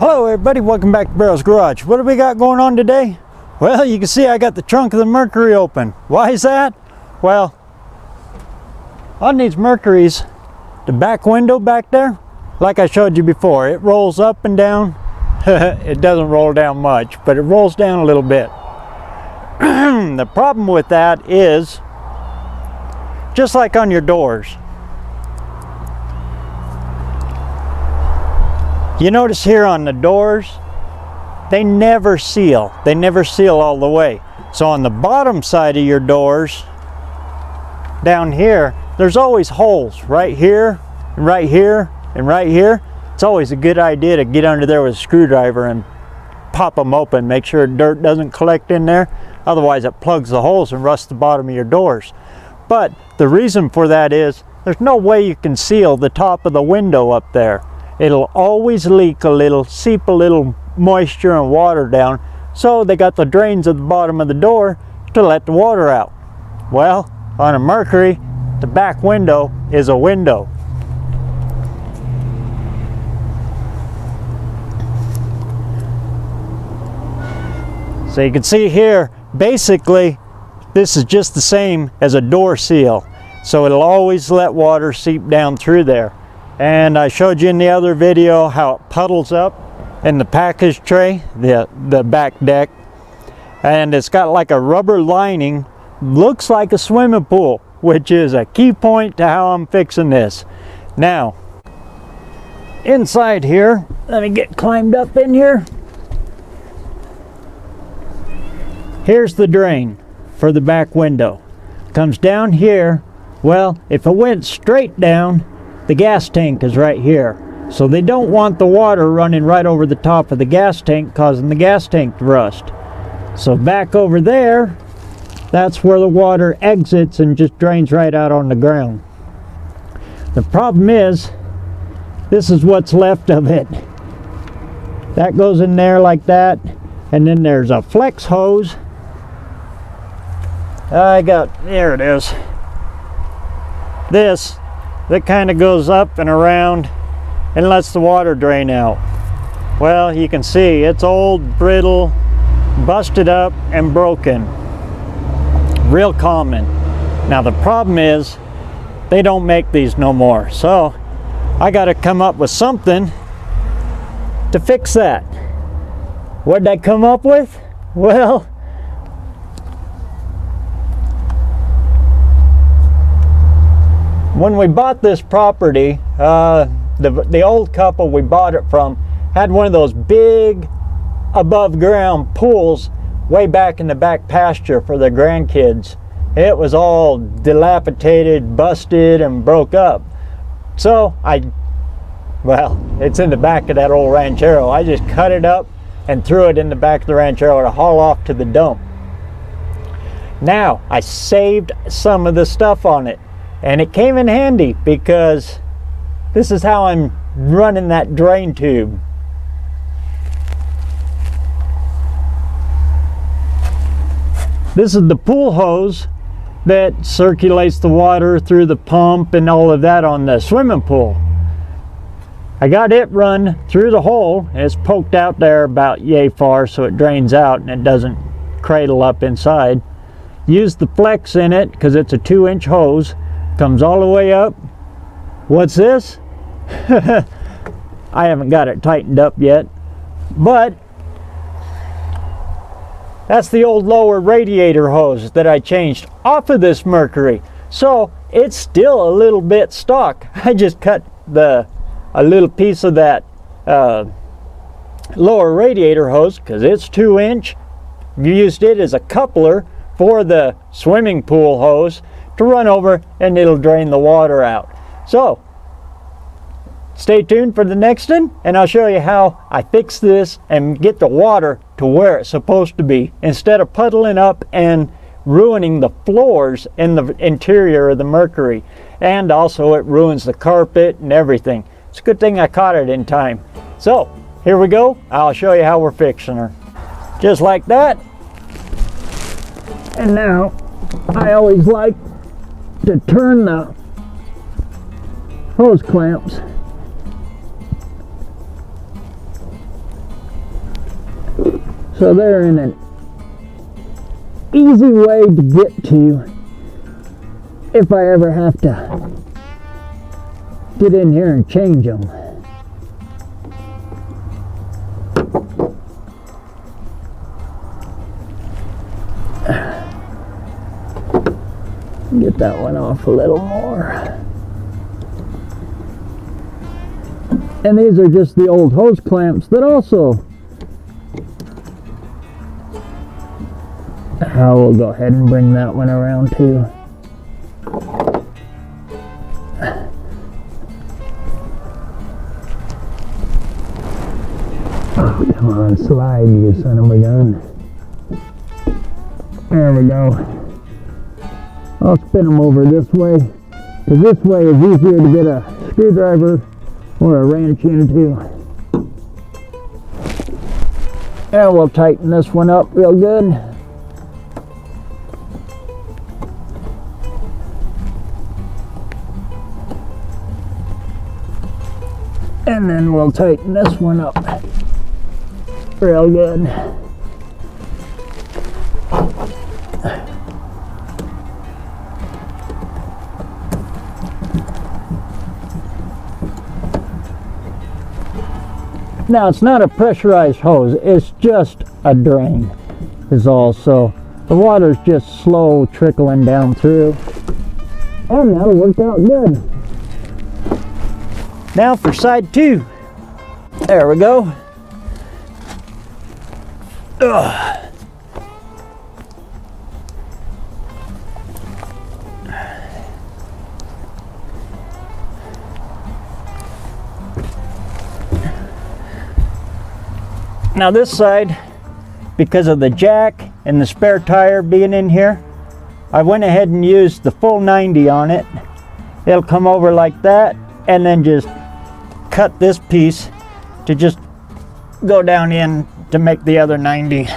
Hello everybody, welcome back to BareRose Garage. What do we got going on today? Well, you can see I got the trunk of the Mercury open. Why is that? Well, on these Mercuries, the back window back there, like I showed you before, it rolls up and down. It doesn't roll down much, but it rolls down a little bit. The problem with that is, just like on your doors, you notice here on the doors, they never seal. They never seal all the way. So on the bottom side of your doors, down here, there's always holes right here, and right here, and right here. It's always a good idea to get under there with a screwdriver and pop them open, make sure dirt doesn't collect in there. Otherwise it plugs the holes and rusts the bottom of your doors. But the reason for that is, there's no way you can seal the top of the window up there. It'll always leak a little, seep a little moisture and water down. So they got the drains at the bottom of the door to let the water out. Well, on a Mercury, the back window is a window. So you can see here, basically, this is just the same as a door seal. So it'll always let water seep down through there. And I showed you in the other video how it puddles up in the package tray, the back deck. And it's got like a rubber lining, looks like a swimming pool, which is a key point to how I'm fixing this. Now, inside here, let me get climbed up in here. Here's the drain for the back window. Comes down here. Well, if it went straight down, the gas tank is right here. So they don't want the water running right over the top of the gas tank, causing the gas tank to rust. So back over there, that's where the water exits and just drains right out on the ground. The problem is, this is what's left of it. That goes in there like that, and then there's a flex hose. There it is. This, that kind of goes up and around and lets the water drain out. Well, you can see it's old, brittle, busted up and broken. Real common. Now the problem is they don't make these no more. So I got to come up with something to fix that. What did I come up with? Well, when we bought this property, the old couple we bought it from had one of those big above ground pools way back in the back pasture for their grandkids. It was all dilapidated, busted, and broke up. So it's in the back of that old ranchero. I just cut it up and threw it in the back of the ranchero to haul off to the dump. Now, I saved some of the stuff on it. And it came in handy because this is how I'm running that drain tube. This is the pool hose that circulates the water through the pump and all of that on the swimming pool. I got it run through the hole. It's poked out there about yay far so it drains out and it doesn't cradle up inside. Used the flex in it because it's a 2-inch hose. Comes all the way up. What's this? I haven't got it tightened up yet, but that's the old lower radiator hose that I changed off of this Mercury. So it's still a little bit stock. I just cut a little piece of that lower radiator hose because it's 2-inch. Used it as a coupler for the swimming pool hose to run over, and it'll drain the water out. So stay tuned for the next one, and I'll show you how I fix this and get the water to where it's supposed to be instead of puddling up and ruining the floors in the interior of the Mercury. And also it ruins the carpet and everything. It's a good thing I caught it in time. So here we go. I'll show you how we're fixing her. Just like that. And now I always like to turn the hose clamps So they're in an easy way to get to if I ever have to get in here and change them. Get that one off a little more. And these are just the old hose clamps that also I will go ahead and bring that one around too. Oh, come on, slide, you son of a gun. There we go. I'll spin them over this way, because this way is easier to get a screwdriver or a wrench into. And we'll tighten this one up real good. And then we'll tighten this one up real good. Now it's not a pressurized hose, it's just a drain is all, so the water's just slow trickling down through. And that'll work out good. Now for side 2. There we go. Ugh. Now this side, because of the jack and the spare tire being in here, I went ahead and used the full 90 on it. It'll come over like that, and then just cut this piece to just go down in to make the other 90.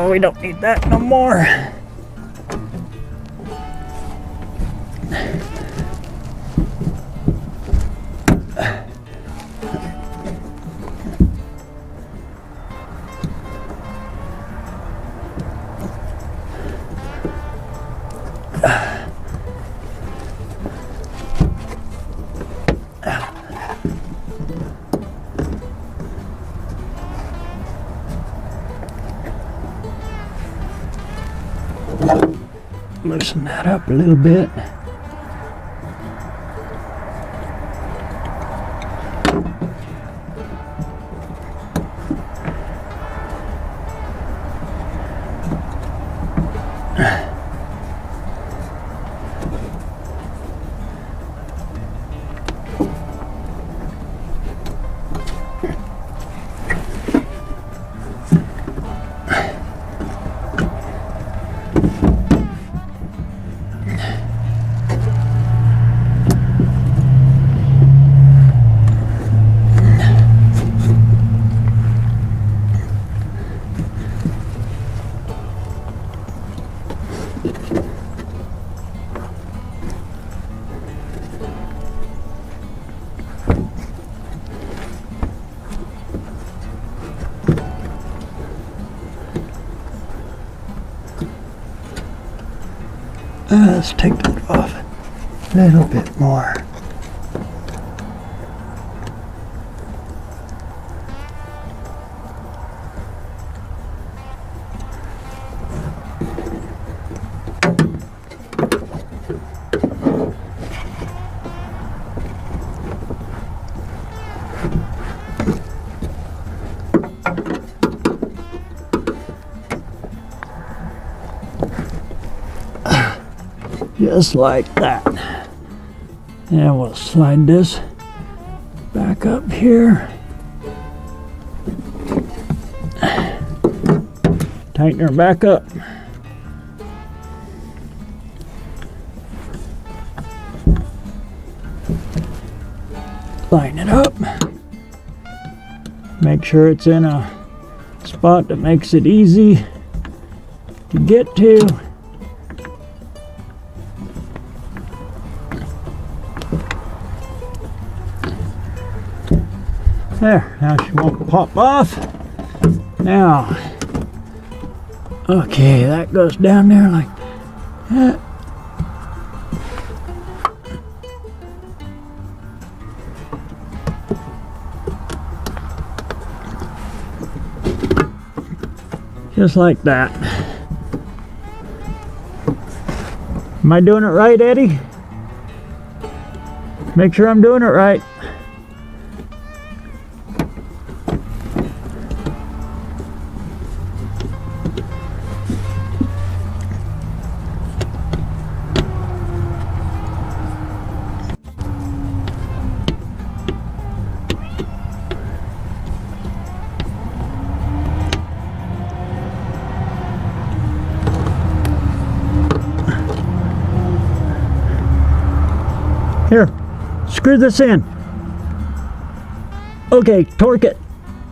We don't need that no more. Loosen that up a little bit. Let's take it off a little bit more. Just like that. And we'll slide this back up here. Tighten her back up. Line it up. Make sure it's in a spot that makes it easy to get to. There, now she won't pop off. Now, okay, that goes down there like that. Just like that. Am I doing it right, Eddie? Make sure I'm doing it right. Here, screw this in. Okay, torque it.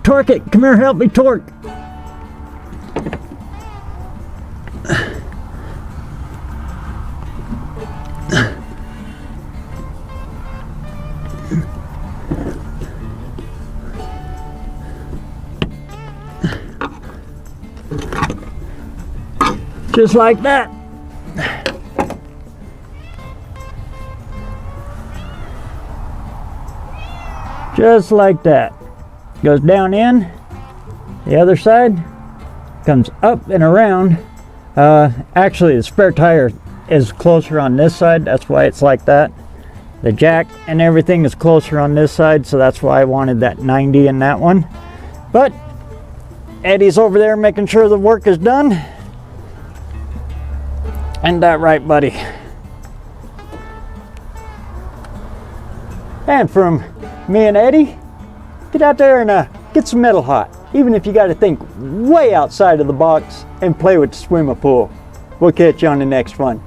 Torque it. Come here, help me torque. Just like that. Just like that. Goes down in, the other side, comes up and around. Actually, the spare tire is closer on this side, that's why it's like that. The jack and everything is closer on this side, so that's why I wanted that 90 in that one. But Eddie's over there making sure the work is done. Ain't that right, buddy? And from me and Eddie, get out there and get some metal hot. Even if you got to think way outside of the box and play with the swimming pool. We'll catch you on the next one.